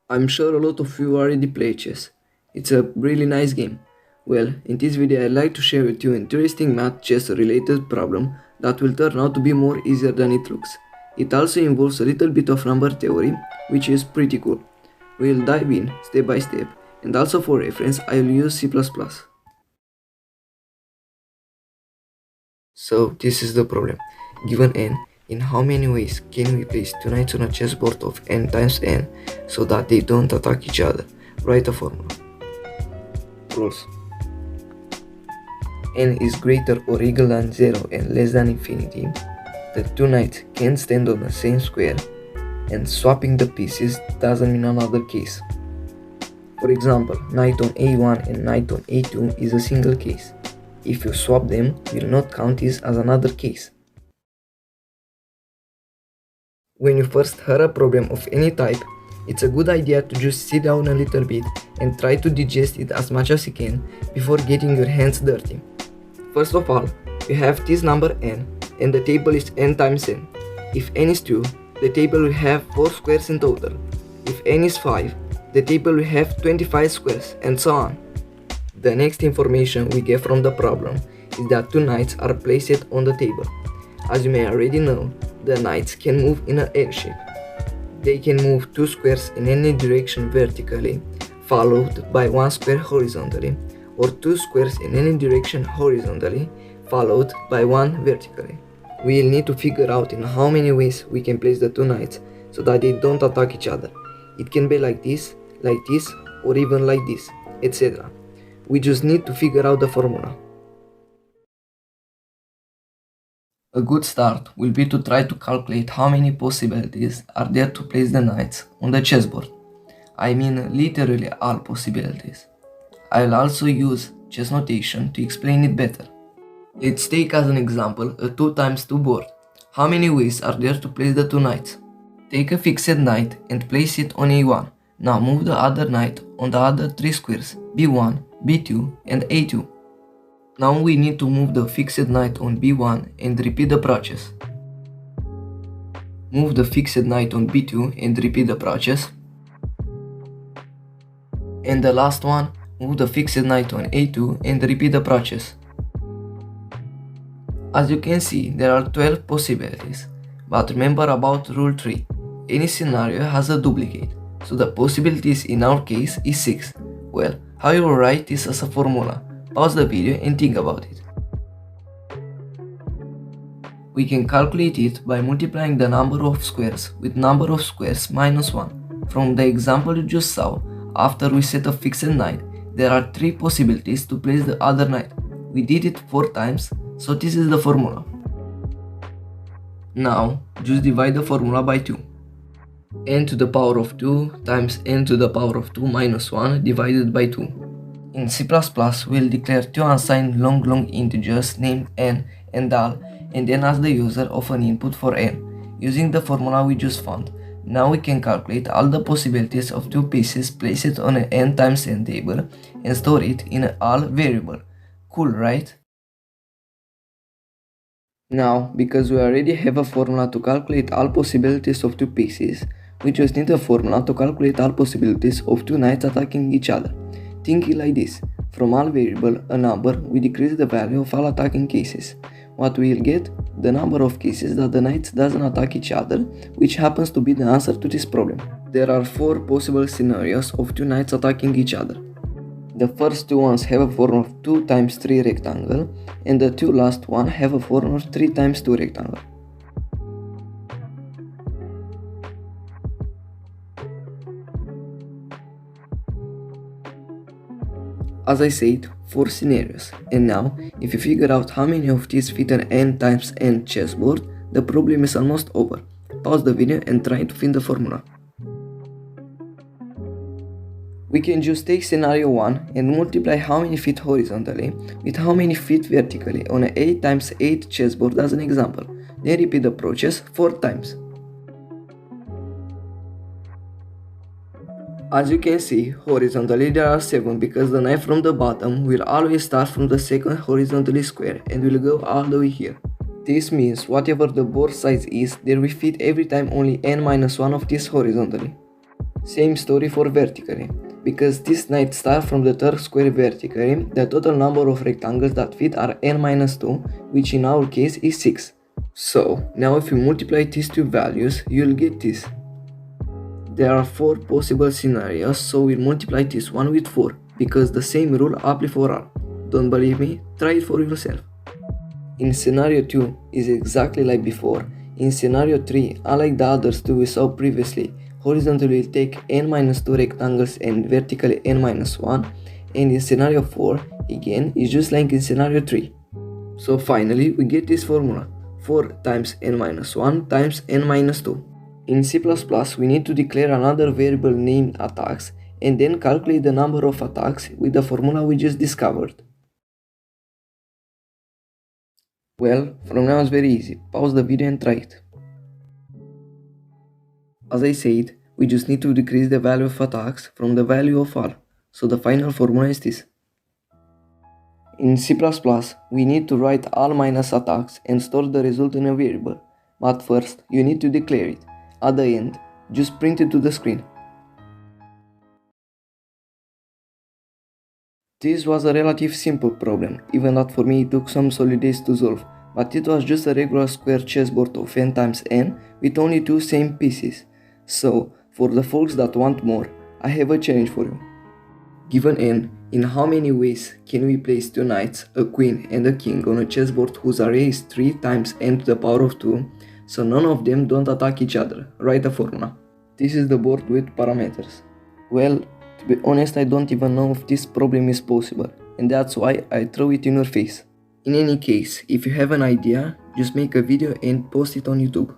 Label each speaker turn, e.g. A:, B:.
A: I'm sure a lot of you already play chess. It's a really nice game. Well, in this video I'd like to share with you an interesting math chess related problem that will turn out to be more easier than it looks. It also involves a little bit of number theory, which is pretty cool. We'll dive in step by step, and also for reference I will use C++. So this is the problem. Given n, in how many ways can we place two knights on a chessboard of n times n so that they don't attack each other? Write a formula. Rules. N is greater or equal than 0 and less than infinity. The two knights can stand on the same square, and swapping the pieces doesn't mean another case. For example, knight on a1 and knight on a2 is a single case. If you swap them, will not count this as another case. When you first hear a problem of any type, it's a good idea to just sit down a little bit and try to digest it as much as you can before getting your hands dirty. First of all, you have this number n, and the table is n times n. If n is 2, the table will have 4 squares in total. If n is 5, the table will have 25 squares, and so on. The next information we get from the problem is that two knights are placed on the table. As you may already know, the knights can move in an L shape. They can move 2 squares in any direction vertically, followed by 1 square horizontally, or 2 squares in any direction horizontally, followed by 1 vertically. We'll need to figure out in how many ways we can place the two knights so that they don't attack each other. It can be like this, or even like this, etc. We just need to figure out the formula. A good start will be to try to calculate how many possibilities are there to place the knights on the chessboard. I mean literally all possibilities. I'll also use chess notation to explain it better. Let's take as an example a 2 times 2 board. How many ways are there to place the two knights? Take a fixed knight and place it on a1. Now move the other knight on the other 3 squares, b1, b2 and a2. Now we need to move the fixed knight on b1 and repeat the process. Move the fixed knight on b2 and repeat the process. And the last one, move the fixed knight on a2 and repeat the process. As you can see, there are 12 possibilities, but remember about rule 3. Any scenario has a duplicate, so the possibilities in our case is 6. Well, how you will write this as a formula? Pause the video and think about it. We can calculate it by multiplying the number of squares with number of squares minus 1. From the example you just saw, after we set a fixed knight, there are 3 possibilities to place the other knight. We did it 4 times, so this is the formula. Now, just divide the formula by 2. N to the power of 2 times n to the power of 2 minus 1 divided by 2. In C++, we'll declare two unsigned long integers named n and al, and then ask the user of an input for n. Using the formula we just found, now we can calculate all the possibilities of two pieces placed on an n times n table and store it in an al variable. Cool, right? Now, because we already have a formula to calculate all possibilities of two pieces, we just need a formula to calculate all possibilities of two knights attacking each other. Think it like this. From all variable, a number, we decrease the value of all attacking cases. What we'll get? The number of cases that the knights doesn't attack each other, which happens to be the answer to this problem. There are 4 possible scenarios of two knights attacking each other. The first 2 ones have a form of 2 times 3 rectangle, and the 2 last one have a form of 3 times 2 rectangle. As I said, 4 scenarios, and now, if you figure out how many of these fit an n times n chessboard, the problem is almost over. Pause the video and try to find the formula. We can just take scenario 1 and multiply how many fit horizontally with how many fit vertically on an 8 times 8 chessboard as an example, then repeat the process 4 times. As you can see, horizontally there are 7 because the knight from the bottom will always start from the second horizontally square and will go all the way here. This means whatever the board size is, there will fit every time only n minus 1 of this horizontally. Same story for vertically. Because this knight starts from the third square vertically, the total number of rectangles that fit are n-2, which in our case is 6. So, now if you multiply these two values, you'll get this. There are 4 possible scenarios, so we'll multiply this one with 4, because the same rule applies for all. Don't believe me? Try it for yourself. In scenario 2 is exactly like before. In scenario 3, unlike the others two we saw previously, horizontally we'll take n-2 rectangles and vertically n-1, and in scenario 4, again, is just like in scenario 3. So finally, we get this formula, 4 times n-1 times n-2. In C++, we need to declare another variable named attacks, and then calculate the number of attacks with the formula we just discovered. Well, from now it's very easy. Pause the video and try it. As I said, we just need to decrease the value of attacks from the value of all, so the final formula is this. In C++, we need to write all minus attacks and store the result in a variable, but first you need to declare it. At the end, just print it to the screen. This was a relatively simple problem, even that for me it took some solid days to solve, but it was just a regular square chessboard of n times n with only 2 same pieces. So, for the folks that want more, I have a challenge for you. Given n, in how many ways can we place 2 knights, a queen and a king on a chessboard whose array is 3 times n to the power of 2, so none of them don't attack each other? Write a formula. This is the board with parameters. Well, to be honest, I don't even know if this problem is possible, and that's why I throw it in your face. In any case, if you have an idea, just make a video and post it on YouTube.